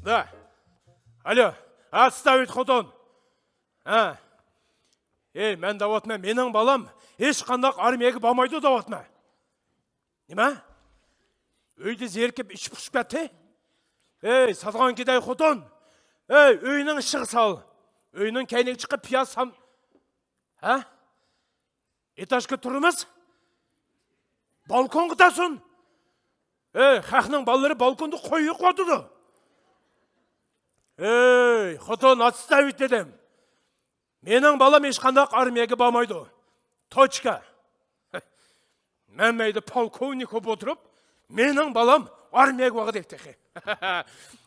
Да. Алло, отставить хотон. Мен даватма, менің балам ешқандақ армияға бамайды даватма. Неме? Өйді зеркеп ішіп ұшып бәтті? Сатқан кедай хотон. Өйінің шығы сал. Өйінің кәйнек шыққа пияз сам. Этажға тұрымыз? Балкон қытасын. Қақның баллары балконды қойы қуатыды. Хотон отставить дедім. Менің балам ешқандақ армияға бамайды. Точка. Мен мәйді полковник оп отырып, менің балам армияға бағыд ектеқи.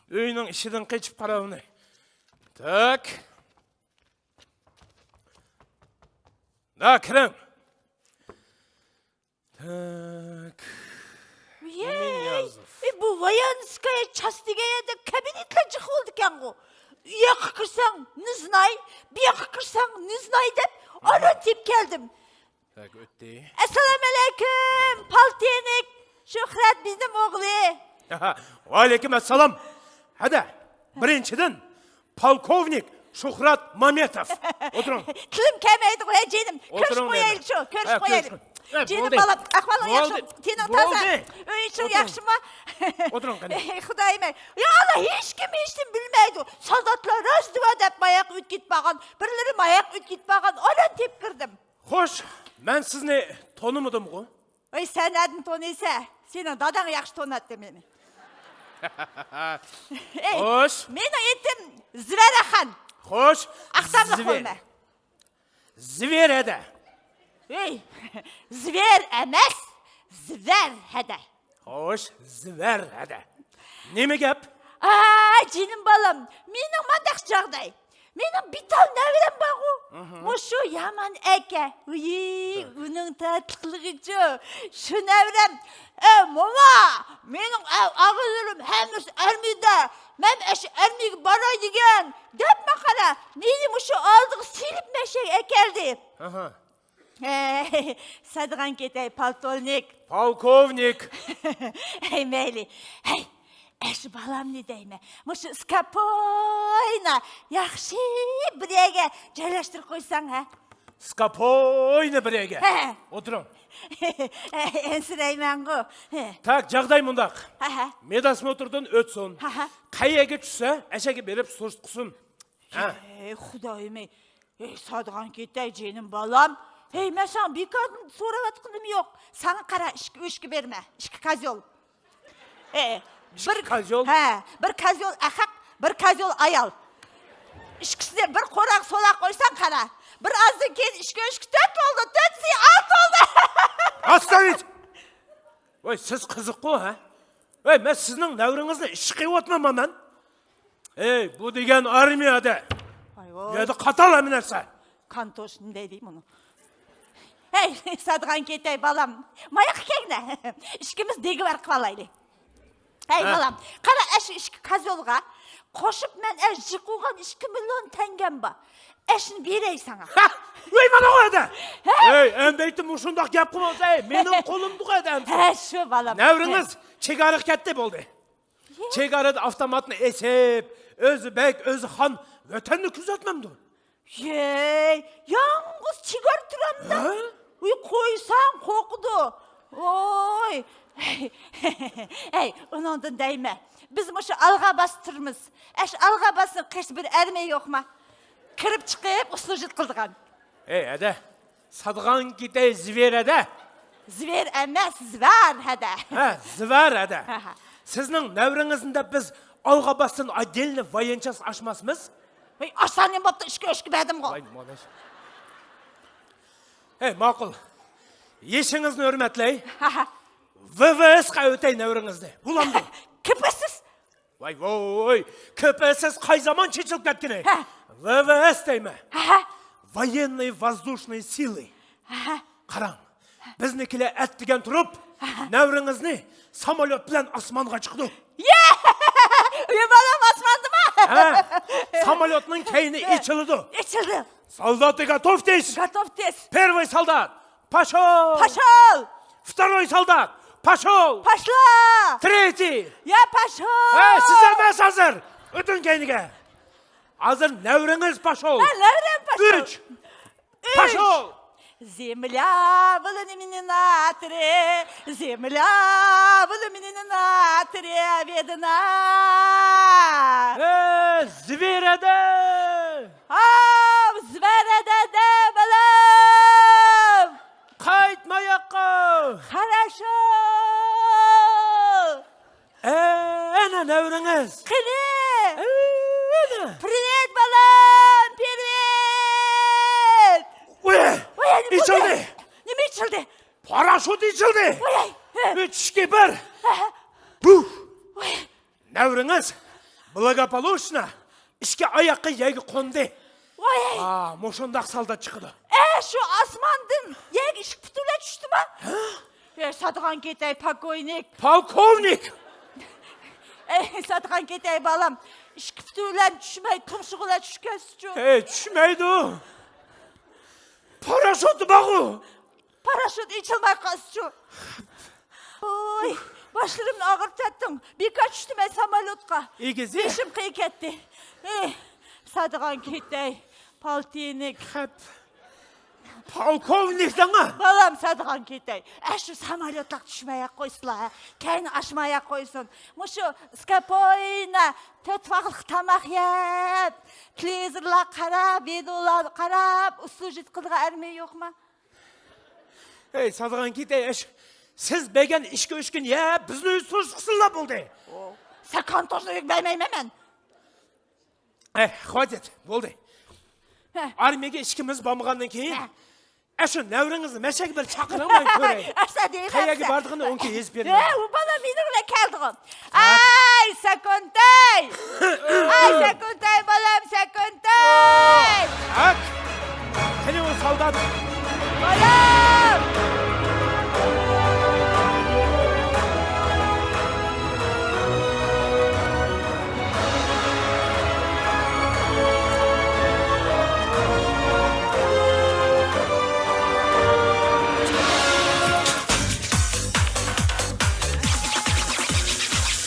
Өйінің ішідің қечіп қарауыны. Так. Да, кірім. Так. Bu воинская частиге еді кабинетлен жық олды кен ғо. Үйеқі кірсең, нұзнай, бияқы кірсең, нұзнай деп, анан теп келдім. Так, өтті. Ассаламу алейкум, полтинник, Шухрат біздің оғлы. Алейкум ассалам. Әді, біріншіден, полковник Шухрат Маметов. Отырың. Тілім кәмейді ғой, женім. Көріш қойайлы шо, көріш қойайлы. Женім балам, ақмалың яқшы, тенің таза, өйшің яқшы ма? Отырың қане. Құдайым, Алла, ешкім ештен білмейді. Солдатлар раздыва деп маяқ өткет баған, бірлері маяқ өткет баған, онан теп кірдім. Хош, мен сізіне тонымыдым ғой? Сән әдің тонейсі, сенің дадаң яқшы тонатты мені. Хош. Менің етім Звер ахан. Хош, Ақсамлық болма. Звер әді. Звер әмәс, Звер әді. Хош, Звер әді. Неме кеп? Женім балам, менің мандақ жағдай. Менің битал нәвірім бағу. Мұшу яман әке. Оның тәттілігі жо. Шу нәвірім. Мома, менің ағылырым әмірс әрмейді. Мен әші әрмейгі барай деген. Деп мақара, мені мұшу алдығы силіп мәшек әкелді. Садыған кетей, полковник. Полковник. Мәйлі. Әші балам не дейме? Мұшы скапойна, яқшы біреге жайлаштыр қойсаң, Скапойна біреге. Отырың. Әнсіреймен ғо. Так, жағдай мұндақ. Медосмотрдан өтсін. Қайеге түсе, әшеге беріп сұрыс құсын. Құдайым, садыған кетей, женім балам. Мен саған бекадын сорап атқыным жоқ. Саңы қара, үшкі берме, үшкі козел. Бір козел? Бір козел ақақ, бір козел аял. Үшкісіне бір қорақ солақ қойсан қара. Бір аздың кейін үшкі төт болды, төтсі алт болды. Оставить! Сіз қызық қой, мен сіздің нәуріңізді ішқи отмам мен. Бұл деген армияда. Еді қатал әмін әрсі. Кантош, не дейм мұны? Садыған кетей балам, маяқ кегіне. Ішкіміз дегі бар қывалайды. Балам, қара әші ішкі козелға қошып мен жықуған 2 миллион тәңгем ба. Әшін берей саңа. Мана қойды. Әмбейтім ұшындақ кеп қылмауды, менің қолымды қойды әмсі. Әші балам. Нәвріңіз чегарық кәтті болды. Чегарыды автоматын есеп, өзі бәк, өзі хан, өтәнді күзетмемді. Яңғыз чегар тұрамда. Қойсаң қоқыды. Ой. Оныңдың дәйме. Біз мұшы алға бастырмыз. Әш алға басын қеш бір әрмей оқма. Кіріп чықып, ұслы жыт қылдыған. Әді, садыған кетей звер әді. Звер әмәс, звар әді. Звар әді. Сіздің нәвріңізінде біз алға бастын отдельно военчас ашмасымыз? Ашанен бапты үшкі бәдім ғой. Мақыл, ешіңізін өрметлей. ВВС-қа өтей нәвріңізді. Бұламды. Кіпісіз? Кіпісіз қай заман шетшіліп кәткені? ВВС деймі? Военные воздушные силы. Қараң, бізнекілі әттіген тұрып, нәвріңізні самолет білән асманға шықты. Балам асманды ма? Самолетның кейіні ечілді. Ечілді. Солдаты готов тез. Готов тез. Первый солдат. Пошел. Пошел. Второй солдат. Пошел! Пошла! Третий! Я пошел! Сіздер мәс hazır! Өтін кейніге! Hazır нәуріңіз пошел! Ләврен пошел! Үч! Пошел! Земля в иллюминаторе, земля в иллюминаторе видна. Звереде! В звереде балам! Қайтмайаққа! Хорошо! Әне нәуріңіз! Қане! Әне! Привет, балам! Привет! Ой! İçildi! Неме içildi? Парашют içildi! Ой! Üçке бір! Бух! Нәуріңіз благополучно ішке аяққа егі қонды. Ой! Мошондақ солдат çıkıdı. Şu asmandın yeg işik pütüle düştü mü? Sadıgan ketey pakoynik. Полковник! Sadıgan ketey balam. İşik pütüle düşmey tumşuğula düşkesçu. Düşmeydi o. Paraşütü bağı. Paraşüt içilmey kasçu. Oy! Başlarımın ağırtattın. Birkaç düştüme samolotka. İgizi. Beşim kıyık etti. Sadıgan ketey. Paltinik. Полковник даңа. Balam sadıgan ketey. Şu samolotlak düşmeye koysula. Kendi aşmaya koysun. Muşu skapoyna. Tötfaqlıq tamaq yep. Televizorla qarab, videolar qarab. Ustu jitkılға әрмей yok mu? Садыған кетей, сіз бәген ішке өшкен, біздің өз сұршықсылла болды. Сақан тошнық бәймейме мен. Хватит, болды. Армияге ішкіміз бамығаннан кейін, әші нәуріңізді мәшәк бір чақырамай көрей. Қаяғы бардығыны онке ез бермей. Bana minirle keldiğim. Ay Sakuntay! Ay Sakuntay balam Sakuntay! Ак, кәне ол солдат. Balam!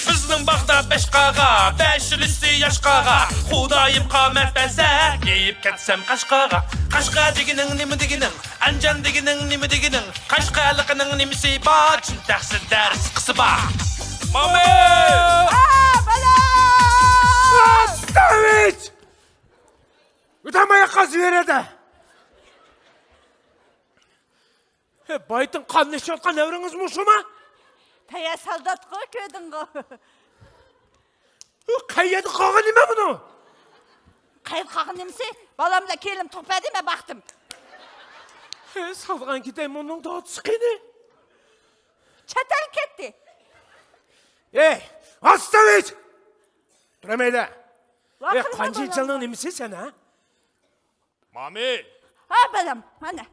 Bizning bog'da 5 qaga, 5 yil yoshqaga, Xudoyim qomat bersa, yeyib ketsam Qashqaga. Qashqa degining nima degining, Anjan degining nima degining, Qashqaliqining nimasi bor, taqsid dars qisi bor. Mame! Balam! Ставить! Үтамаяққа жібереді. Байтын қанын ішіп отқан нәуріңіз мұшы ма? Paya saldat ko köydün ko. Қайеді қаған неме бұны? Kayıt kakın nemsi? Balamla kelim topladı mı baktım. Салған кетей мұның дауысы қиды. Çatal ketti. Отставить! Тұрамайды. Vakırma Қанчы balam. жылның немесе сен, а? Mame! Ha balam, mana.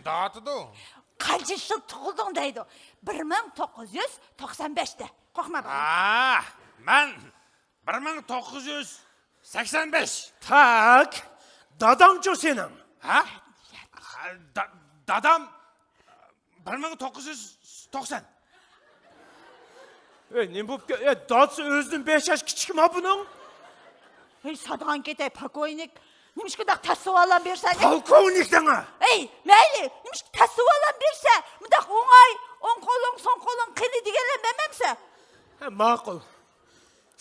Dağıtıdı. Kaçı yıl tuğuldun deydi. 1995'te. Korkma balam. Ben 1985. Так, дадаң жо сенің. Dadam 1990. Не болып датсы өзінің 5 яш кішік ма бұның? Sadıgan ketey pakoynik. Nimiş kadar tasıv alan bir sen. Полковник даңа. Meyli. Nimiş tasıv alan bir sen. Mıdak oңай. On kolun son kolun kili digele mememse. Мақұл.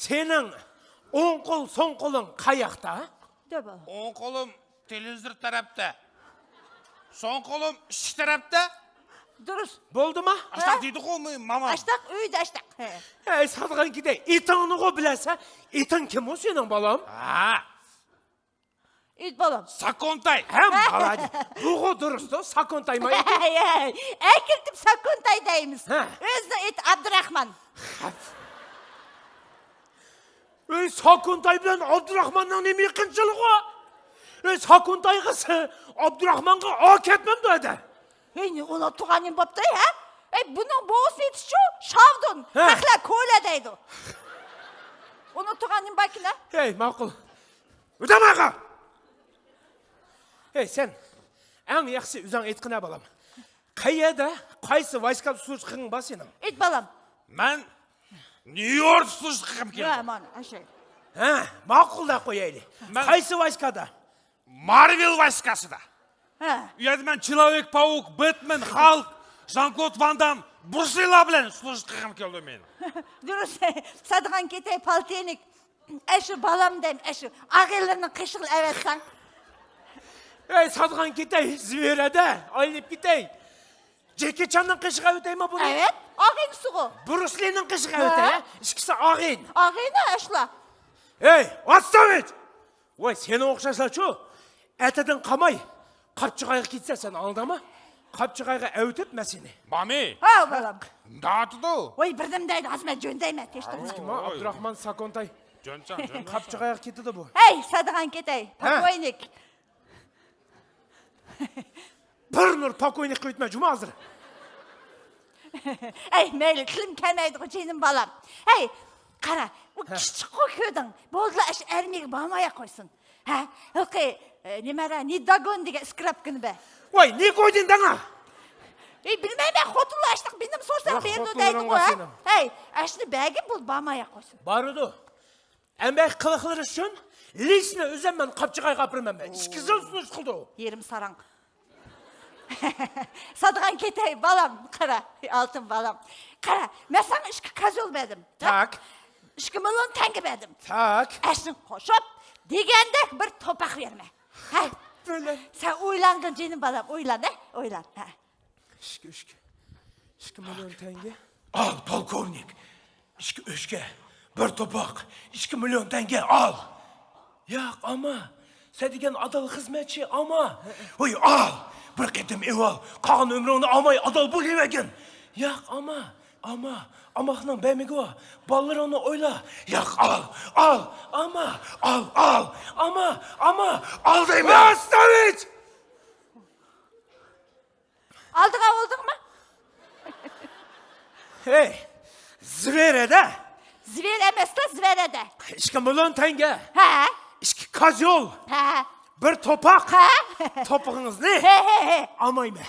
Сенің оң қол, соң қолың қаяқта? De balam. On kolum televizor tarafta. Son kolum iş tarafta. Duruz. Болды ма? Açtak dedik o mu mama? Açtak, uydu açtak. Сатыған кетей, итіңні ғой біләсі, итің кім о сенің балам? İt balam. Sakontay. Молодец. Бұғы дұрысты, саконтай ма итің? Erkektim Sakuntay'dayımız. Ha. Özde it Abdurrahman. Саконтай білен Абдурахманның неме қыншылығы? Саконтай қысы Абдурахманға кетмем деді. Ne ola tuğanın baptı ha? Bunun boğusu yetişiyor. Şavdun. Takla koladaydı. Onu tuğanın bakına. Мақұл. Үдамаға! Сен, әң яқсы үзаң етқіне балам. Қайда қайсы войска службың ба сенің? Ит балам. Мен Нью-Йорк службым келдім. Аман, ашай. Мақұлда қояйлы. Мен- Қайсы войскада? Марвел войскасыда. Ха. Мен Человек-паук, Бэтмен, Халк, Жан-Клод Ван Дам, Брусила білен службым келді мен. Дұрыс, садыған кетей полтинник. Әші балам дейм, әші. Ағелерінің қышыл әветсаң. Садған кетей, звереді, айлып кетей. Джеки Чанның қышыға өтей ма бұны? Әвет, ағин сұғы. Брусленің қышыға өтей, ішкісі ағин. Ағины әшла. Отставить! Ой, сені оқшашла чу. Әтідің қамай, қапчығайға кетсе сен алдама. Қапчығайға әуітіп мәсені. Мами, Ау балам. датыды. Ой, бірдім дейді, азма жөндейме, тештің. Кіма, Абдурахман Саконтай. Жөнсаң, жөн. Қапчығайға кетеді бұл. Әй, садыған кетей, покойник. Бір нұр покойник қөйтме, жұма азыр. Әй, мәйлі, тілім кәмейді ғой, женім балам. Әй, қара, о кішік қой көдің, болдыла әш әрмегі бамая қойсын. Үлқи, немәра, не дагон деген скрапкіні бә. Ой, не қойдың даңа? Білмейме, хотылы аштық, бенім сорсақ Жоқ, берді хотылы дейді оранға ғой. сенім. Әй, әшіні бәгі бұл бамая қойсын. Барыды. Әмбәк қылықылыр үшін, лесіне өземмен қапчығайға апырмен бә. Ішкізі ұсыныш қылды. Ерім сараң. Садыған кетей, балам, қара, алтын балам. Қара, мен саң ішкі козел бәдім. Так, 2 миллион тәңгі бәдім. так. Әшін қошып, дегенде бір топақ верме. Böyle. Sen oylandın canım balam, oylan, oylan. İşki milyon tenge. Al polkovnik. Üçke. Bir topak. 2 milyon tenge al. Ya ama. Sen degen adal hizmetçi ama. Oy al. Bir ketim ev al. Kağın ömrünü almay adal bul evegen. Ya ama. Amaqның bәмігі var. Ballar onu oyla. Ya al. Ama. Al deyme. Оставить! Aldığa oldun mu? Hey. Zverede. Zver emeste zverede. 2 milyon tenge. He? 2 kazyol. He? Bir topak. He? Topağınız ne? He. Almayma.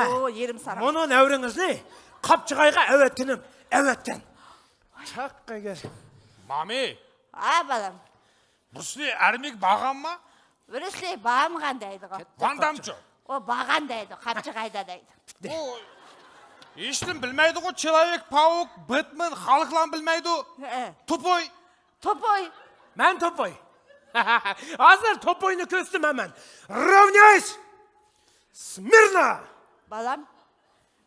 Oo, yerim sana. Onun evriniz ne? Kapçıgayga evettinim. Evetten. Çakka gel. Mami, Ha balam. Brusli әрмек баған ма? Ürüsli bağımgan deydi. Ван Дамчы. O bağan deydi, kapçıgayda deydi. О, ешкім білмейді ғой, Человек-паук, Бэтмен, Халклан білмейді. Тупой. Topoy. Ben topoy. Hazır topoyunu köstüm hemen. Равняйсь! Смирно! Balam.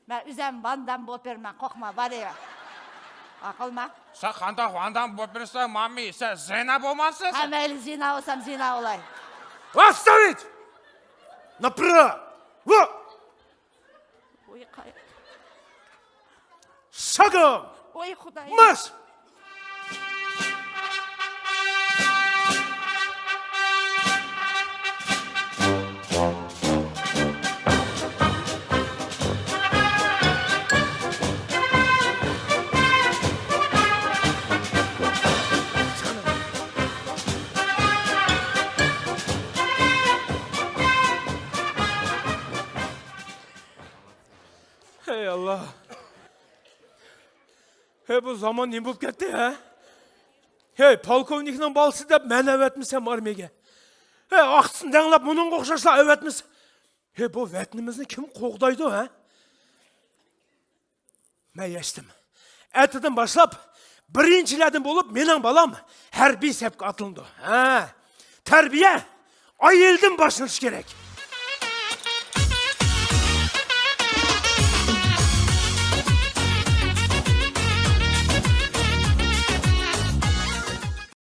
Ben üzem bandan bopermen, kokma, var ya. Akılma. Сен қанда Ван Дам болып берсең, мами, сен зина болмасың? Hem öyle zina olsam zina olay. Оставить! Направо! Во! Oy, Шагом! oy Huday. Марш! Hey Allah. Hey bu zaman ne bulup gitti ha? Hey polkovnikning balысы deb men evetmisem armiyaga. Hey aqsın dаңlap bunun qo'xshashlar evetmis. Hey bu vatnimizni kim qo'g'daydi ha? Men yashdim. Ertadan boshlab birinchilardan bo'lib mening balam harbiy sapga atildi. Ha. Tarbiya ayeldan boshlanishi kerak.